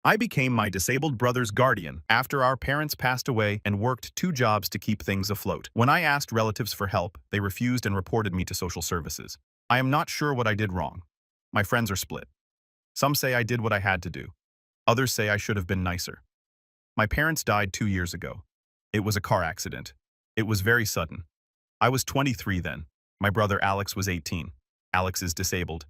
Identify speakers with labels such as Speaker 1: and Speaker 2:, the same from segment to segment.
Speaker 1: I became my disabled brother's guardian after our parents passed away and worked 2 jobs to keep things afloat. When I asked relatives for help, they refused and reported me to social services. I am not sure what I did wrong. My friends are split. Some say I did what I had to do. Others say I should have been nicer. My parents died 2 years ago. It was a car accident. It was very sudden. I was 23 then. My brother Alex was 18. Alex is disabled.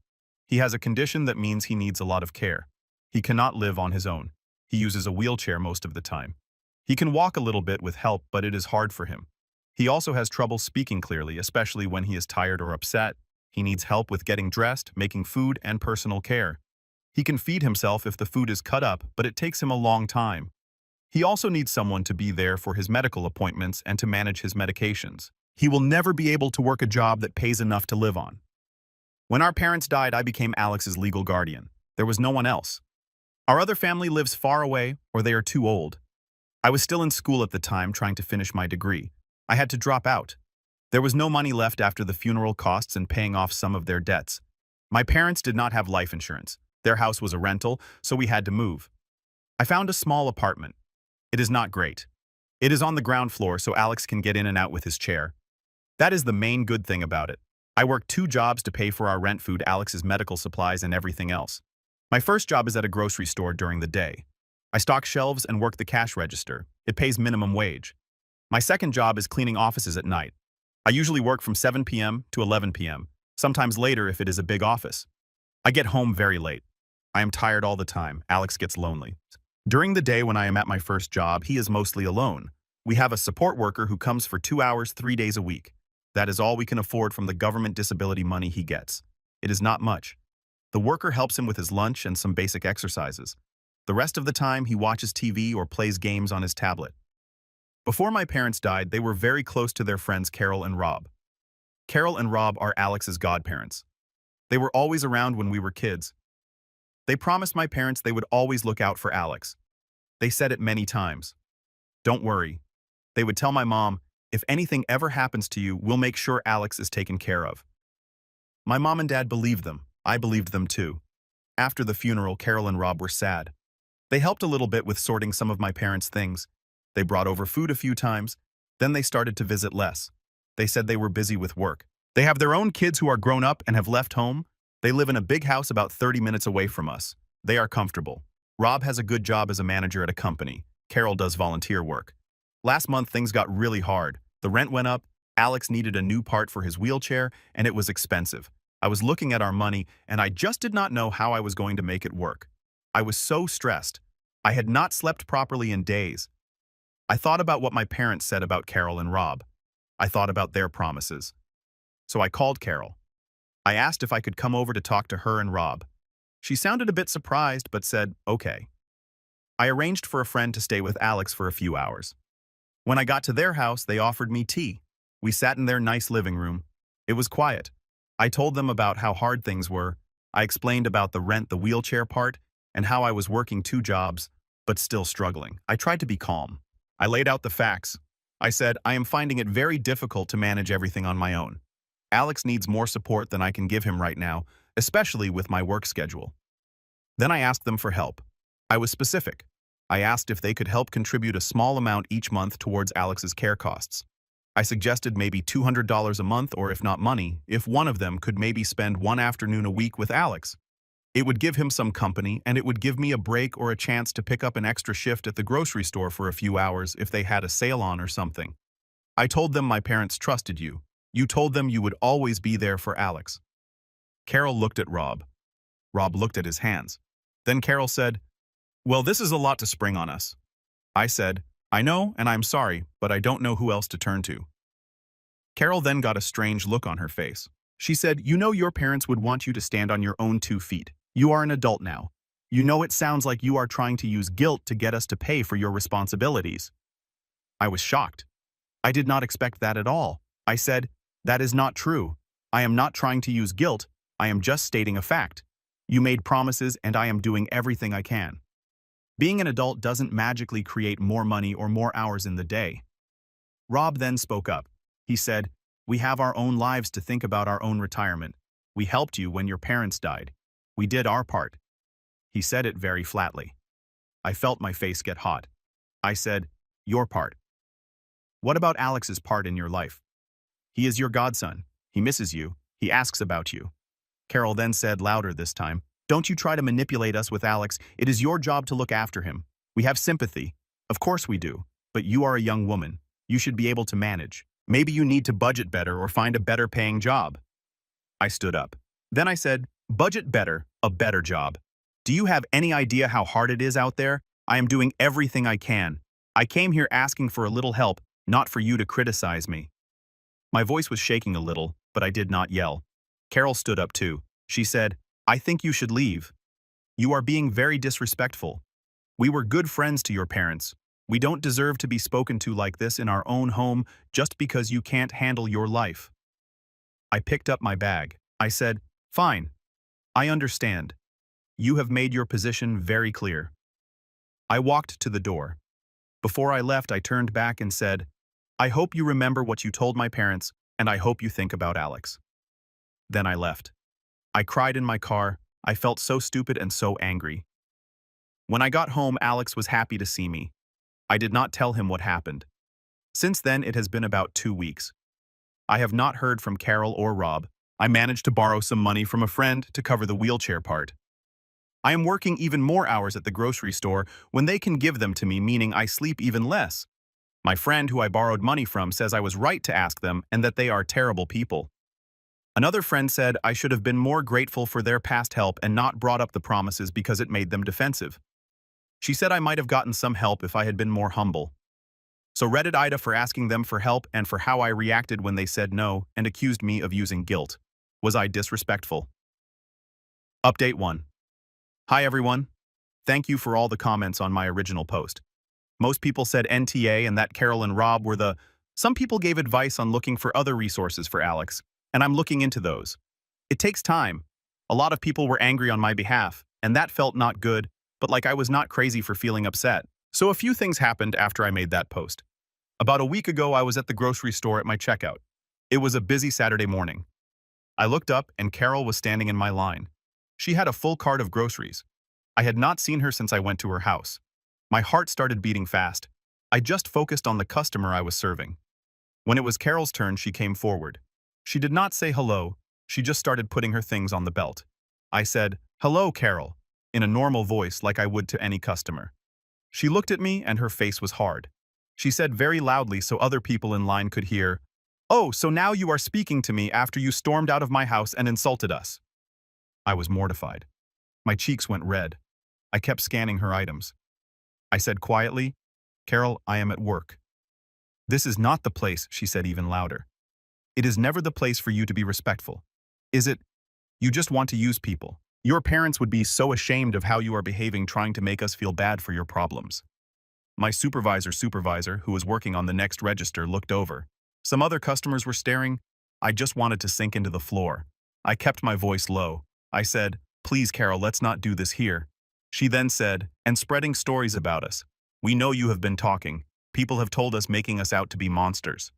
Speaker 1: He has a condition that means he needs a lot of care. He cannot live on his own. He uses a wheelchair most of the time. He can walk a little bit with help, but it is hard for him. He also has trouble speaking clearly, especially when he is tired or upset. He needs help with getting dressed, making food, and personal care. He can feed himself if the food is cut up, but it takes him a long time. He also needs someone to be there for his medical appointments and to manage his medications. He will never be able to work a job that pays enough to live on. When our parents died, I became Alex's legal guardian. There was no one else. Our other family lives far away, or they are too old. I was still in school at the time trying to finish my degree. I had to drop out. There was no money left after the funeral costs and paying off some of their debts. My parents did not have life insurance. Their house was a rental, so we had to move. I found a small apartment. It is not great. It is on the ground floor, so Alex can get in and out with his chair. That is the main good thing about it. I worked 2 jobs to pay for our rent, food, Alex's medical supplies, and everything else. My first job is at a grocery store during the day. I stock shelves and work the cash register. It pays minimum wage. My second job is cleaning offices at night. I usually work from 7 p.m. to 11 p.m., sometimes later if it is a big office. I get home very late. I am tired all the time. Alex gets lonely. During the day when I am at my first job, he is mostly alone. We have a support worker who comes for 2 hours, 3 days a week. That is all we can afford from the government disability money he gets. It is not much. The worker helps him with his lunch and some basic exercises. The rest of the time, he watches TV or plays games on his tablet. Before my parents died, they were very close to their friends Carol and Rob. Carol and Rob are Alex's godparents. They were always around when we were kids. They promised my parents they would always look out for Alex. They said it many times. Don't worry. They would tell my mom, if anything ever happens to you, we'll make sure Alex is taken care of. My mom and dad believed them. I believed them too. After the funeral, Carol and Rob were sad. They helped a little bit with sorting some of my parents' things. They brought over food a few times. Then they started to visit less. They said they were busy with work. They have their own kids who are grown up and have left home. They live in a big house about 30 minutes away from us. They are comfortable. Rob has a good job as a manager at a company. Carol does volunteer work. Last month, things got really hard. The rent went up, Alex needed a new part for his wheelchair, and it was expensive. I was looking at our money, and I just did not know how I was going to make it work. I was so stressed. I had not slept properly in days. I thought about what my parents said about Carol and Rob. I thought about their promises. So I called Carol. I asked if I could come over to talk to her and Rob. She sounded a bit surprised, but said, okay. I arranged for a friend to stay with Alex for a few hours. When I got to their house, they offered me tea. We sat in their nice living room. It was quiet. I told them about how hard things were. I explained about the rent, the wheelchair part, and how I was working 2 jobs, but still struggling. I tried to be calm. I laid out the facts. I said, I am finding it very difficult to manage everything on my own. Alex needs more support than I can give him right now, especially with my work schedule. Then I asked them for help. I was specific. I asked if they could help contribute a small amount each month towards Alex's care costs. I suggested maybe $200 a month, or if not money, if one of them could maybe spend 1 afternoon a week with Alex. It would give him some company, and it would give me a break or a chance to pick up an extra shift at the grocery store for a few hours if they had a sale on or something. I told them my parents trusted you. You told them you would always be there for Alex. Carol looked at Rob. Rob looked at his hands. Then Carol said, well, this is a lot to spring on us. I said, I know, and I'm sorry, but I don't know who else to turn to. Carol then got a strange look on her face. She said, you know your parents would want you to stand on your own 2 feet. You are an adult now. You know it sounds like you are trying to use guilt to get us to pay for your responsibilities. I was shocked. I did not expect that at all. I said, that is not true. I am not trying to use guilt. I am just stating a fact. You made promises and I am doing everything I can. Being an adult doesn't magically create more money or more hours in the day. Rob then spoke up. He said, we have our own lives to think about, our own retirement. We helped you when your parents died. We did our part. He said it very flatly. I felt my face get hot. I said, your part. What about Alex's part in your life? He is your godson. He misses you. He asks about you. Carol then said louder this time, don't you try to manipulate us with Alex. It is your job to look after him. We have sympathy. Of course we do. But you are a young woman. You should be able to manage. Maybe you need to budget better or find a better paying job. I stood up. Then I said, budget better, a better job. Do you have any idea how hard it is out there? I am doing everything I can. I came here asking for a little help, not for you to criticize me. My voice was shaking a little, but I did not yell. Carol stood up too. She said, I think you should leave. You are being very disrespectful. We were good friends to your parents. We don't deserve to be spoken to like this in our own home just because you can't handle your life. I picked up my bag. I said, fine. I understand. You have made your position very clear. I walked to the door. Before I left, I turned back and said, I hope you remember what you told my parents, and I hope you think about Alex. Then I left. I cried in my car. I felt so stupid and so angry. When I got home, Alex was happy to see me. I did not tell him what happened. Since then, it has been about 2 weeks. I have not heard from Carol or Rob. I managed to borrow some money from a friend to cover the wheelchair part. I am working even more hours at the grocery store when they can give them to me, meaning I sleep even less. My friend who I borrowed money from says I was right to ask them and that they are terrible people. Another friend said I should have been more grateful for their past help and not brought up the promises because it made them defensive. She said I might have gotten some help if I had been more humble. So Reddit Aita for asking them for help and for how I reacted when they said no and accused me of using guilt. Was I disrespectful? Update 1. Hi everyone. Thank you for all the comments on my original post. Most people said NTA and that Carol and Rob were the... Some people gave advice on looking for other resources for Alex, and I'm looking into those. It takes time. A lot of people were angry on my behalf, and that felt not good, but like I was not crazy for feeling upset. So a few things happened after I made that post. About a week ago, I was at the grocery store at my checkout. It was a busy Saturday morning. I looked up and Carol was standing in my line. She had a full cart of groceries. I had not seen her since I went to her house. My heart started beating fast. I just focused on the customer I was serving. When it was Carol's turn, she came forward. She did not say hello, she just started putting her things on the belt. I said, hello, Carol, in a normal voice like I would to any customer. She looked at me and her face was hard. She said very loudly so other people in line could hear, oh, so now you are speaking to me after you stormed out of my house and insulted us. I was mortified. My cheeks went red. I kept scanning her items. I said quietly, Carol, I am at work. This is not the place, she said even louder. It is never the place for you to be respectful. Is it? You just want to use people. Your parents would be so ashamed of how you are behaving trying to make us feel bad for your problems. My supervisor, who was working on the next register, looked over. Some other customers were staring. I just wanted to sink into the floor. I kept my voice low. I said, please, Carol, let's not do this here. She then said, and spreading stories about us. We know you have been talking. People have told us making us out to be monsters.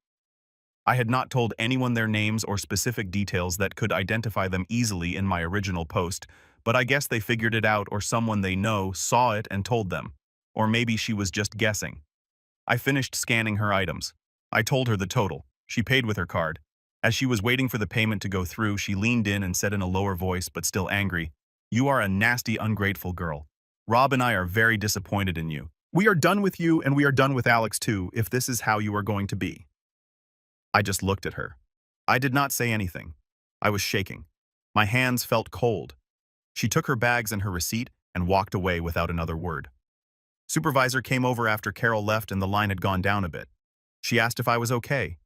Speaker 1: I had not told anyone their names or specific details that could identify them easily in my original post, but I guess they figured it out or someone they know saw it and told them. Or maybe she was just guessing. I finished scanning her items. I told her the total. She paid with her card. As she was waiting for the payment to go through, she leaned in and said in a lower voice but still angry, you are a nasty, ungrateful girl. Rob and I are very disappointed in you. We are done with you and we are done with Alex too, if this is how you are going to be. I just looked at her. I did not say anything. I was shaking. My hands felt cold. She took her bags and her receipt and walked away without another word. Supervisor came over after Carol left and the line had gone down a bit. She asked if I was okay.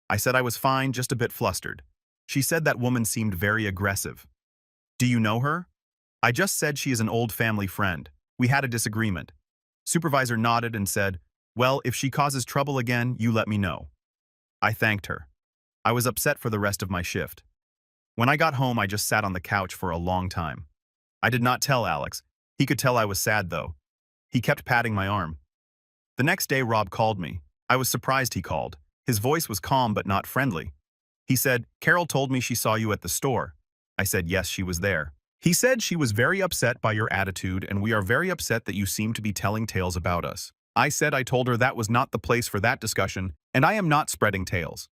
Speaker 1: I said I was fine, just a bit flustered. She said that woman seemed very aggressive. Do you know her? I just said she is an old family friend. We had a disagreement. Supervisor nodded and said, well, if she causes trouble again, you let me know. I thanked her. I was upset for the rest of my shift. When I got home, I just sat on the couch for a long time. I did not tell Alex. He could tell I was sad, though. He kept patting my arm. The next day, Rob called me. I was surprised he called. His voice was calm but not friendly. He said, Carol told me she saw you at the store. I said, yes, she was there. He said she was very upset by your attitude and we are very upset that you seem to be telling tales about us. I said I told her that was not the place for that discussion and I am not spreading tales.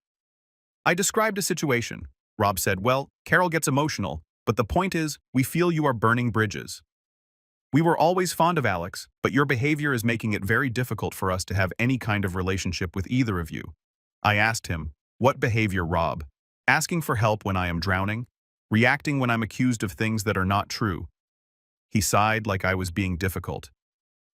Speaker 1: I described a situation. Rob said, well, Carol gets emotional, but the point is, we feel you are burning bridges. We were always fond of Alex, but your behavior is making it very difficult for us to have any kind of relationship with either of you. I asked him, what behavior, Rob? Asking for help when I am drowning? Reacting when I'm accused of things that are not true? He sighed like I was being difficult.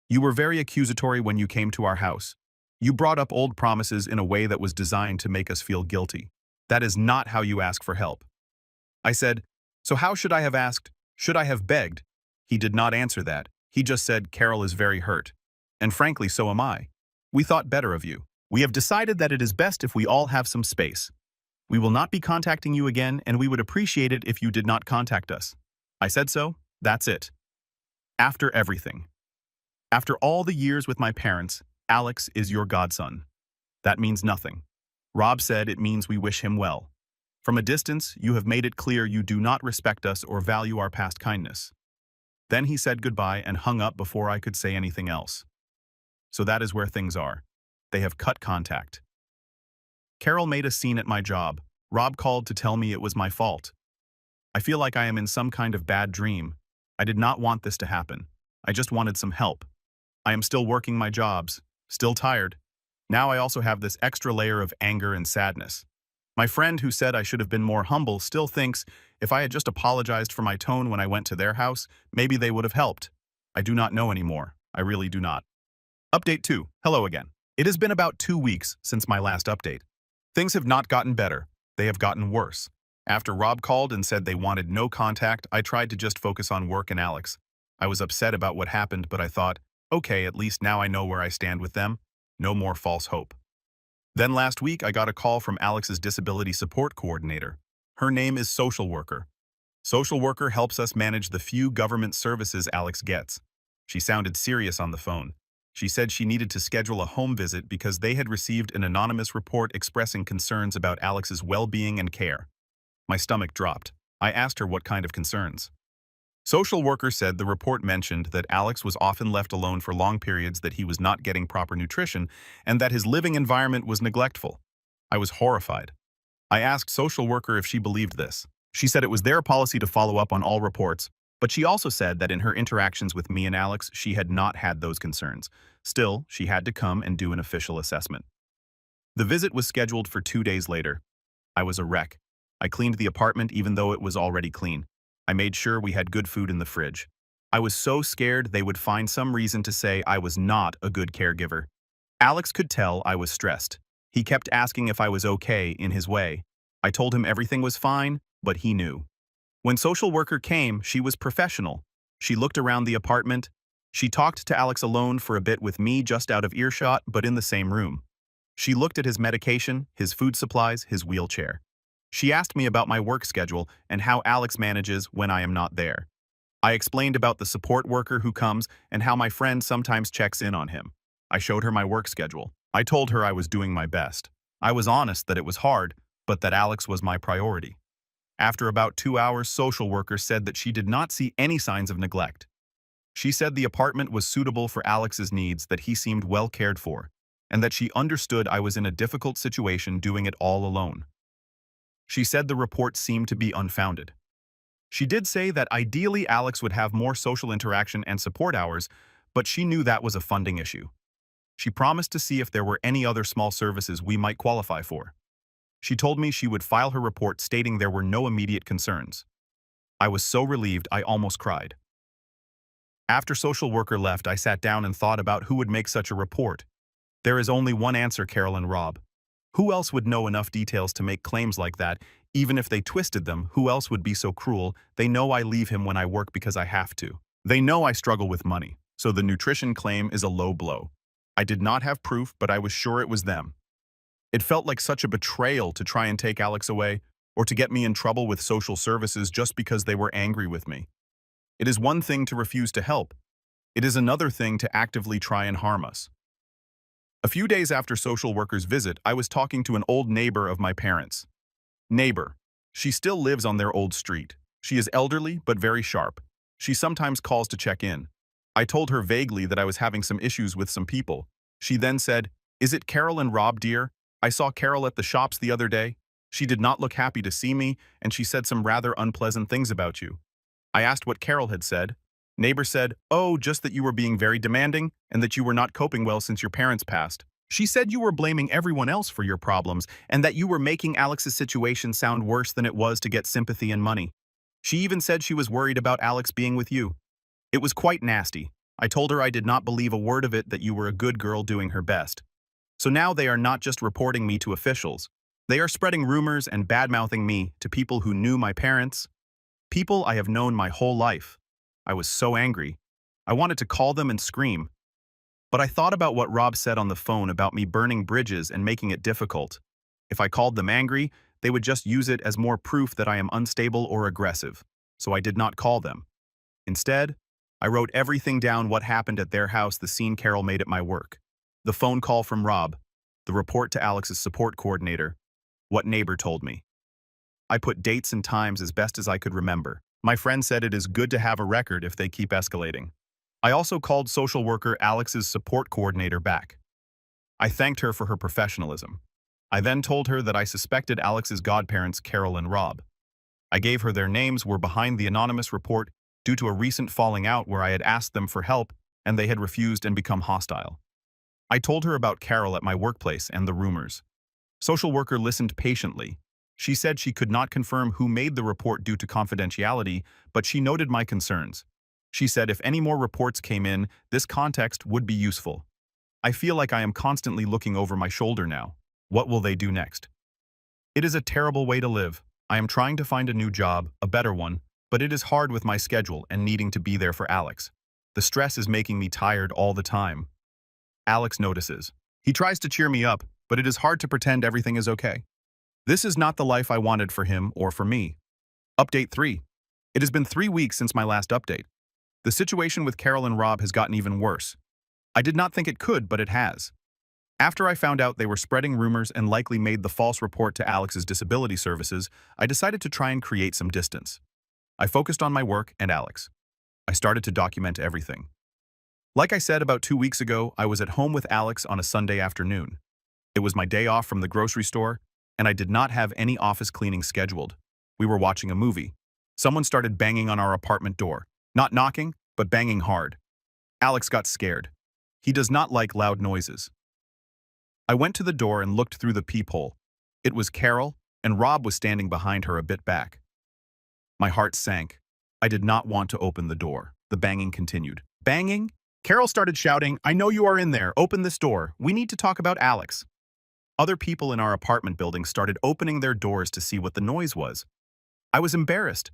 Speaker 1: You were very accusatory when you came to our house. You brought up old promises in a way that was designed to make us feel guilty. That is not how you ask for help. I said, so how should I have asked? Should I have begged? He did not answer that. He just said, Carol is very hurt. And frankly, so am I. We thought better of you. We have decided that it is best if we all have some space. We will not be contacting you again, and we would appreciate it if you did not contact us. I said so. That's it. After everything. After all the years with my parents, Alex is your godson. That means nothing. Rob said it means we wish him well. From a distance, you have made it clear you do not respect us or value our past kindness. Then he said goodbye and hung up before I could say anything else. So that is where things are. They have cut contact. Carol made a scene at my job. Rob called to tell me it was my fault. I feel like I am in some kind of bad dream. I did not want this to happen. I just wanted some help. I am still working my jobs, still tired. Now I also have this extra layer of anger and sadness. My friend who said I should have been more humble still thinks if I had just apologized for my tone when I went to their house, maybe they would have helped. I do not know anymore. I really do not. Update 2. Hello again. It has been about 2 weeks since my last update. Things have not gotten better. They have gotten worse. After Rob called and said they wanted no contact, I tried to just focus on work and Alex. I was upset about what happened, but I thought, okay, at least now I know where I stand with them. No more false hope. Then last week, I got a call from Alex's disability support coordinator. Her name is Social Worker. Social Worker helps us manage the few government services Alex gets. She sounded serious on the phone. She said she needed to schedule a home visit because they had received an anonymous report expressing concerns about Alex's well-being and care. My stomach dropped. I asked her what kind of concerns. Social Worker said the report mentioned that Alex was often left alone for long periods, that he was not getting proper nutrition, and that his living environment was neglectful. I was horrified. I asked Social Worker if she believed this. She said it was their policy to follow up on all reports, but she also said that in her interactions with me and Alex, she had not had those concerns. Still, she had to come and do an official assessment. The visit was scheduled for 2 days later. I was a wreck. I cleaned the apartment even though it was already clean. I made sure we had good food in the fridge. I was so scared they would find some reason to say I was not a good caregiver. Alex could tell I was stressed. He kept asking if I was okay in his way. I told him everything was fine, but he knew. When Social Worker came, she was professional. She looked around the apartment. She talked to Alex alone for a bit with me just out of earshot, but in the same room. She looked at his medication, his food supplies, his wheelchair. She asked me about my work schedule and how Alex manages when I am not there. I explained about the support worker who comes and how my friend sometimes checks in on him. I showed her my work schedule. I told her I was doing my best. I was honest that it was hard, but that Alex was my priority. After about 2 hours, Social Worker said that she did not see any signs of neglect. She said the apartment was suitable for Alex's needs, that he seemed well cared for, and that she understood I was in a difficult situation doing it all alone. She said the report seemed to be unfounded. She did say that ideally Alex would have more social interaction and support hours, but she knew that was a funding issue. She promised to see if there were any other small services we might qualify for. She told me she would file her report stating there were no immediate concerns. I was so relieved I almost cried. After Social Worker left, I sat down and thought about who would make such a report. There is only one answer, Carol and Rob. Who else would know enough details to make claims like that? Even if they twisted them, who else would be so cruel? They know I leave him when I work because I have to. They know I struggle with money, so the nutrition claim is a low blow. I did not have proof, but I was sure it was them. It felt like such a betrayal to try and take Alex away, or to get me in trouble with social services just because they were angry with me. It is one thing to refuse to help. It is another thing to actively try and harm us. A few days after Social Worker's visit, I was talking to an old neighbor of my parents. Neighbor. She still lives on their old street. She is elderly, but very sharp. She sometimes calls to check in. I told her vaguely that I was having some issues with some people. She then said, "Is it Carol and Rob, dear? I saw Carol at the shops the other day. She did not look happy to see me, and she said some rather unpleasant things about you." I asked what Carol had said. Neighbor said, "Oh, just that you were being very demanding and that you were not coping well since your parents passed. She said you were blaming everyone else for your problems and that you were making Alex's situation sound worse than it was to get sympathy and money. She even said she was worried about Alex being with you. It was quite nasty. I told her I did not believe a word of it, that you were a good girl doing her best. So now they are not just reporting me to officials. They are spreading rumors and bad-mouthing me to people who knew my parents, people I have known my whole life." I was so angry. I wanted to call them and scream. But I thought about what Rob said on the phone about me burning bridges and making it difficult. If I called them angry, they would just use it as more proof that I am unstable or aggressive. So I did not call them. Instead, I wrote everything down: what happened at their house, the scene Carol made at my work, the phone call from Rob, the report to Alex's support coordinator, what neighbor told me. I put dates and times as best as I could remember. My friend said it is good to have a record if they keep escalating. I also called social worker Alex's support coordinator back. I thanked her for her professionalism. I then told her that I suspected Alex's godparents, Carol and Rob. I gave her their names were behind the anonymous report due to a recent falling out where I had asked them for help and they had refused and become hostile. I told her about Carol at my workplace and the rumors. Social worker listened patiently. She said she could not confirm who made the report due to confidentiality, but she noted my concerns. She said if any more reports came in, this context would be useful. I feel like I am constantly looking over my shoulder now. What will they do next? It is a terrible way to live. I am trying to find a new job, a better one, but it is hard with my schedule and needing to be there for Alex. The stress is making me tired all the time. Alex notices. He tries to cheer me up, but it is hard to pretend everything is okay. This is not the life I wanted for him or for me. Update 3. It has been 3 weeks since my last update. The situation with Carol and Rob has gotten even worse. I did not think it could, but it has. After I found out they were spreading rumors and likely made the false report to Alex's disability services, I decided to try and create some distance. I focused on my work and Alex. I started to document everything. Like I said about 2 weeks ago, I was at home with Alex on a Sunday afternoon. It was my day off from the grocery store, and I did not have any office cleaning scheduled. We were watching a movie. Someone started banging on our apartment door. Not knocking, but banging hard. Alex got scared. He does not like loud noises. I went to the door and looked through the peephole. It was Carol, and Rob was standing behind her a bit back. My heart sank. I did not want to open the door. The banging continued. Banging? Carol started shouting, "I know you are in there. Open this door. We need to talk about Alex." Other people in our apartment building started opening their doors to see what the noise was. I was embarrassed.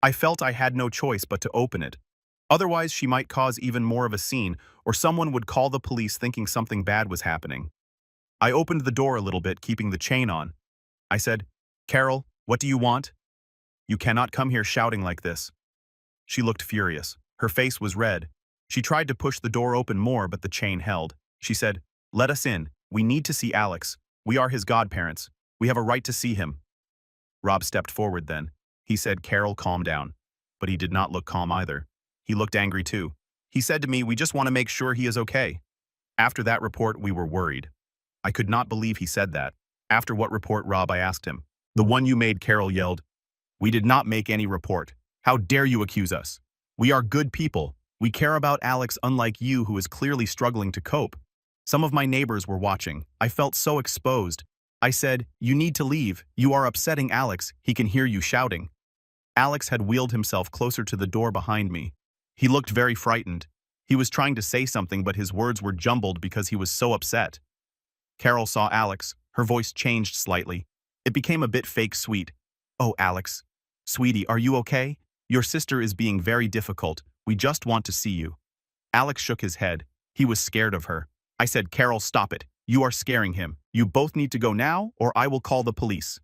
Speaker 1: I felt I had no choice but to open it. Otherwise, she might cause even more of a scene, or someone would call the police thinking something bad was happening. I opened the door a little bit, keeping the chain on. I said, "Carol, what do you want? You cannot come here shouting like this." She looked furious. Her face was red. She tried to push the door open more, but the chain held. She said, "Let us in. We need to see Alex. We are his godparents. We have a right to see him." Rob stepped forward then. He said, "Carol, calm down." But he did not look calm either. He looked angry too. He said to me, "We just want to make sure he is okay." After that report, we were worried. I could not believe he said that. "After what report, Rob?" I asked him. "The one you made," Carol yelled. "We did not make any report. How dare you accuse us? We are good people. We care about Alex, unlike you, who is clearly struggling to cope." Some of my neighbors were watching. I felt so exposed. I said, "You need to leave. You are upsetting Alex. He can hear you shouting." Alex had wheeled himself closer to the door behind me. He looked very frightened. He was trying to say something, but his words were jumbled because he was so upset. Carol saw Alex. Her voice changed slightly. It became a bit fake sweet. "Oh, Alex. Sweetie, are you okay? Your sister is being very difficult. We just want to see you." Alex shook his head. He was scared of her. I said, "Carol, stop it. You are scaring him. You both need to go now, or I will call the police."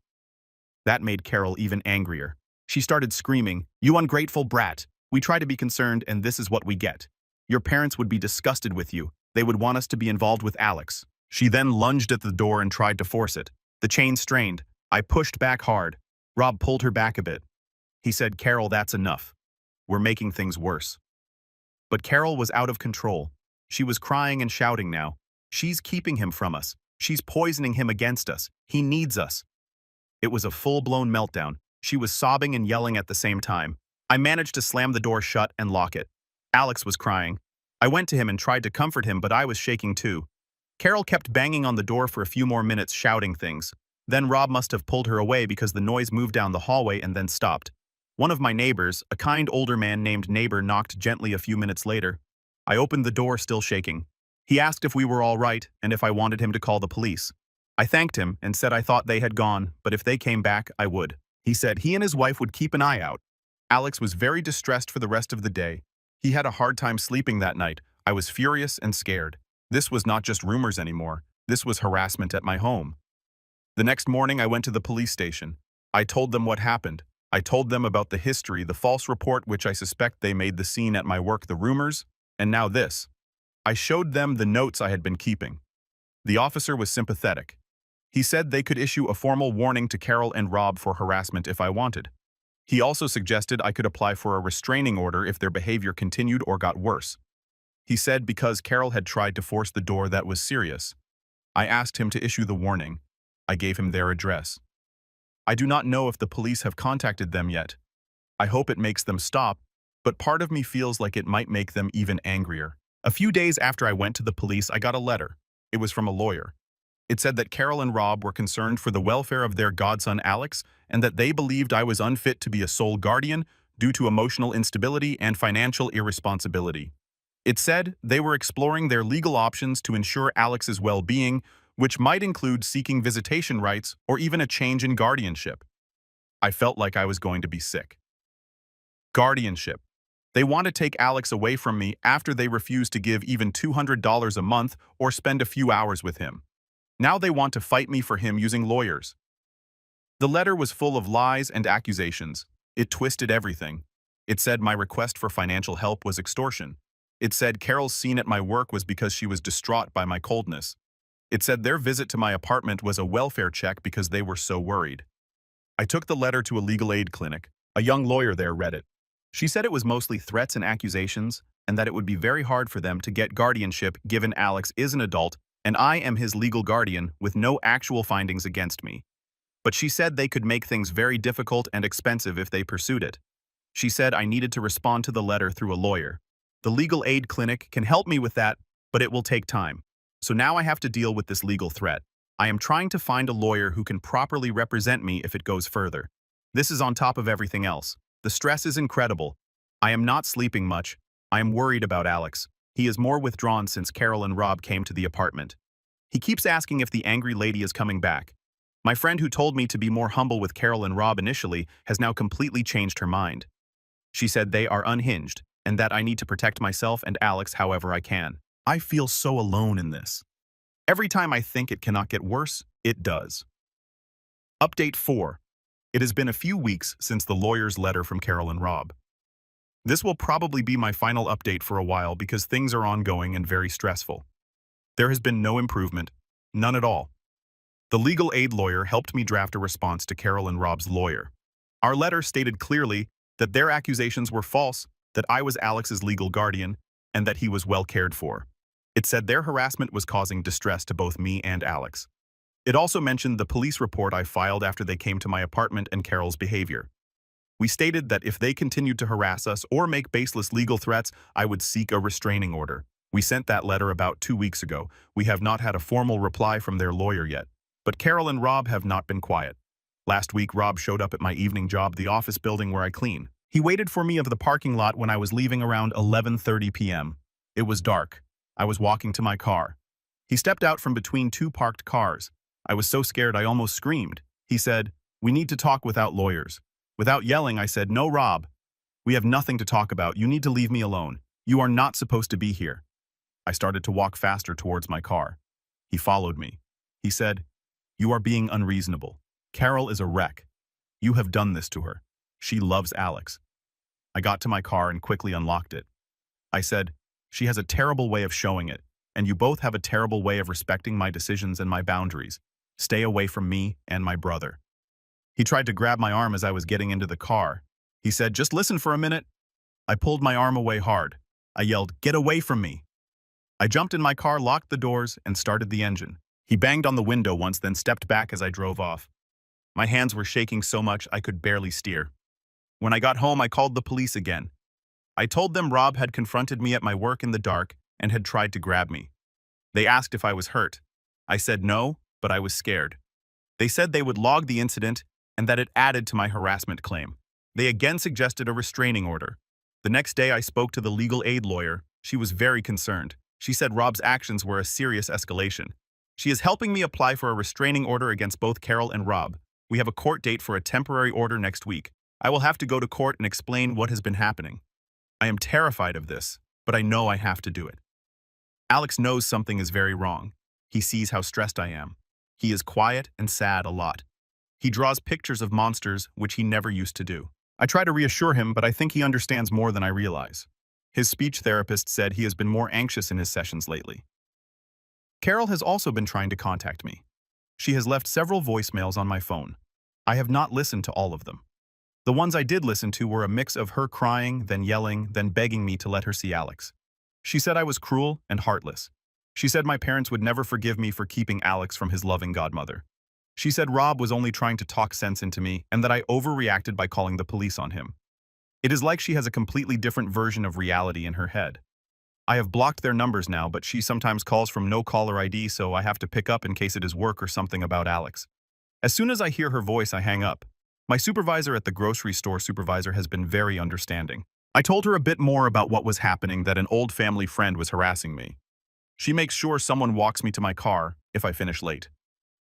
Speaker 1: That made Carol even angrier. She started screaming, "You ungrateful brat. We try to be concerned, and this is what we get. Your parents would be disgusted with you. They would want us to be involved with Alex." She then lunged at the door and tried to force it. The chain strained. I pushed back hard. Rob pulled her back a bit. He said, "Carol, that's enough. We're making things worse." But Carol was out of control. She was crying and shouting now. "She's keeping him from us. She's poisoning him against us. He needs us." It was a full-blown meltdown. She was sobbing and yelling at the same time. I managed to slam the door shut and lock it. Alex was crying. I went to him and tried to comfort him, but I was shaking too. Carol kept banging on the door for a few more minutes, shouting things. Then Rob must have pulled her away because the noise moved down the hallway and then stopped. One of my neighbors, a kind older man named Neighbor, knocked gently a few minutes later. I opened the door, still shaking. He asked if we were all right and if I wanted him to call the police. I thanked him and said I thought they had gone, but if they came back, I would. He said he and his wife would keep an eye out. Alex was very distressed for the rest of the day. He had a hard time sleeping that night. I was furious and scared. This was not just rumors anymore. This was harassment at my home. The next morning, I went to the police station. I told them what happened. I told them about the history, the false report which I suspect they made the scene at my work, the rumors, and now this. I showed them the notes I had been keeping. The officer was sympathetic. He said they could issue a formal warning to Carol and Rob for harassment if I wanted. He also suggested I could apply for a restraining order if their behavior continued or got worse. He said because Carol had tried to force the door, that was serious. I asked him to issue the warning. I gave him their address. I do not know if the police have contacted them yet. I hope it makes them stop, but part of me feels like it might make them even angrier. A few days after I went to the police, I got a letter. It was from a lawyer. It said that Carol and Rob were concerned for the welfare of their godson Alex and that they believed I was unfit to be a sole guardian due to emotional instability and financial irresponsibility. It said they were exploring their legal options to ensure Alex's well-being, which might include seeking visitation rights or even a change in guardianship. I felt like I was going to be sick. Guardianship. They want to take Alex away from me after they refuse to give even $200 a month or spend a few hours with him. Now they want to fight me for him using lawyers. The letter was full of lies and accusations. It twisted everything. It said my request for financial help was extortion. It said Carol's scene at my work was because she was distraught by my coldness. It said their visit to my apartment was a welfare check because they were so worried. I took the letter to a legal aid clinic. A young lawyer there read it. She said it was mostly threats and accusations, and that it would be very hard for them to get guardianship given Alex is an adult and I am his legal guardian with no actual findings against me. But she said they could make things very difficult and expensive if they pursued it. She said I needed to respond to the letter through a lawyer. The legal aid clinic can help me with that, but it will take time. So now I have to deal with this legal threat. I am trying to find a lawyer who can properly represent me if it goes further. This is on top of everything else. The stress is incredible. I am not sleeping much. I am worried about Alex. He is more withdrawn since Carol and Rob came to the apartment. He keeps asking if the angry lady is coming back. My friend who told me to be more humble with Carol and Rob initially has now completely changed her mind. She said they are unhinged and that I need to protect myself and Alex however I can. I feel so alone in this. Every time I think it cannot get worse, it does. Update 4. It has been a few weeks since the lawyer's letter from Carol and Rob. This will probably be my final update for a while because things are ongoing and very stressful. There has been no improvement, none at all. The legal aid lawyer helped me draft a response to Carol and Rob's lawyer. Our letter stated clearly that their accusations were false, that I was Alex's legal guardian, and that he was well cared for. It said their harassment was causing distress to both me and Alex. It also mentioned the police report I filed after they came to my apartment and Carol's behavior. We stated that if they continued to harass us or make baseless legal threats, I would seek a restraining order. We sent that letter about 2 weeks ago. We have not had a formal reply from their lawyer yet. But Carol and Rob have not been quiet. Last week, Rob showed up at my evening job, the office building where I clean. He waited for me of the parking lot when I was leaving around 11:30 p.m. It was dark. I was walking to my car. He stepped out from between 2 parked cars. I was so scared I almost screamed. He said, "We need to talk without lawyers." Without yelling, I said, "No, Rob. We have nothing to talk about. You need to leave me alone. You are not supposed to be here." I started to walk faster towards my car. He followed me. He said, "You are being unreasonable. Carol is a wreck. You have done this to her. She loves Alex." I got to my car and quickly unlocked it. I said, "She has a terrible way of showing it, and you both have a terrible way of respecting my decisions and my boundaries. Stay away from me and my brother." He tried to grab my arm as I was getting into the car. He said, "Just listen for a minute." I pulled my arm away hard. I yelled, "Get away from me." I jumped in my car, locked the doors, and started the engine. He banged on the window once, then stepped back as I drove off. My hands were shaking so much I could barely steer. When I got home, I called the police again. I told them Rob had confronted me at my work in the dark and had tried to grab me. They asked if I was hurt. I said no, but I was scared. They said they would log the incident and that it added to my harassment claim. They again suggested a restraining order. The next day, I spoke to the legal aid lawyer. She was very concerned. She said Rob's actions were a serious escalation. She is helping me apply for a restraining order against both Carol and Rob. We have a court date for a temporary order next week. I will have to go to court and explain what has been happening. I am terrified of this, but I know I have to do it. Alex knows something is very wrong. He sees how stressed I am. He is quiet and sad a lot. He draws pictures of monsters, which he never used to do. I try to reassure him, but I think he understands more than I realize. His speech therapist said he has been more anxious in his sessions lately. Carol has also been trying to contact me. She has left several voicemails on my phone. I have not listened to all of them. The ones I did listen to were a mix of her crying, then yelling, then begging me to let her see Alex. She said I was cruel and heartless. She said my parents would never forgive me for keeping Alex from his loving godmother. She said Rob was only trying to talk sense into me and that I overreacted by calling the police on him. It is like she has a completely different version of reality in her head. I have blocked their numbers now, but she sometimes calls from no caller ID, so I have to pick up in case it is work or something about Alex. As soon as I hear her voice, I hang up. My supervisor at the grocery store supervisor has been very understanding. I told her a bit more about what was happening, that an old family friend was harassing me. She makes sure someone walks me to my car if I finish late.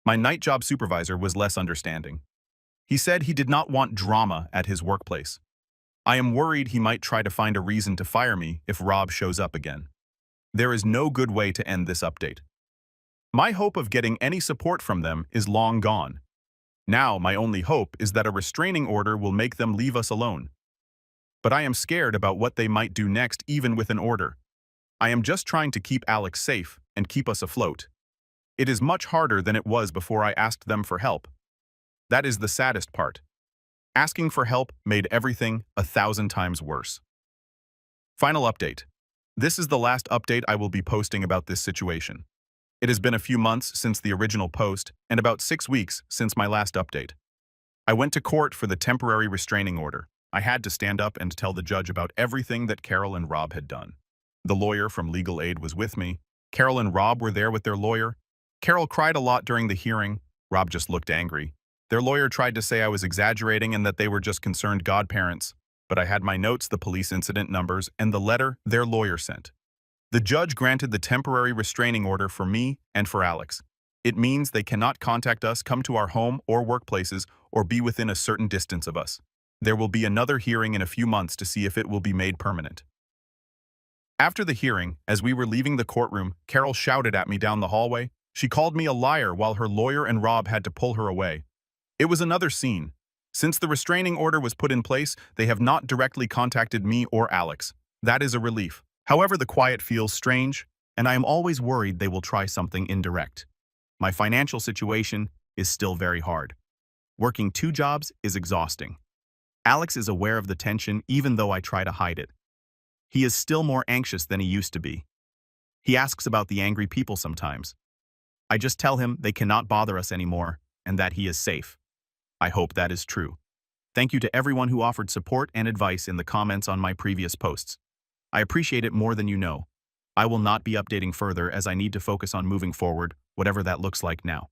Speaker 1: My night job supervisor was less understanding. He said he did not want drama at his workplace. I am worried he might try to find a reason to fire me if Rob shows up again. There is no good way to end this update. My hope of getting any support from them is long gone. Now my only hope is that a restraining order will make them leave us alone. But I am scared about what they might do next, even with an order. I am just trying to keep Alex safe and keep us afloat. It is much harder than it was before I asked them for help. That is the saddest part. Asking for help made everything 1,000 times worse. Final update. This is the last update I will be posting about this situation. It has been a few months since the original post and about 6 weeks since my last update. I went to court for the temporary restraining order. I had to stand up and tell the judge about everything that Carol and Rob had done. The lawyer from legal aid was with me. Carol and Rob were there with their lawyer. Carol cried a lot during the hearing. Rob just looked angry. Their lawyer tried to say I was exaggerating and that they were just concerned godparents, but I had my notes, the police incident numbers, and the letter their lawyer sent. The judge granted the temporary restraining order for me and for Alex. It means they cannot contact us, come to our home or workplaces, or be within a certain distance of us. There will be another hearing in a few months to see if it will be made permanent. After the hearing, as we were leaving the courtroom, Carol shouted at me down the hallway. She called me a liar while her lawyer and Rob had to pull her away. It was another scene. Since the restraining order was put in place, they have not directly contacted me or Alex. That is a relief. However, the quiet feels strange, and I am always worried they will try something indirect. My financial situation is still very hard. Working 2 jobs is exhausting. Alex is aware of the tension even though I try to hide it. He is still more anxious than he used to be. He asks about the angry people sometimes. I just tell him they cannot bother us anymore and that he is safe. I hope that is true. Thank you to everyone who offered support and advice in the comments on my previous posts. I appreciate it more than you know. I will not be updating further as I need to focus on moving forward, whatever that looks like now.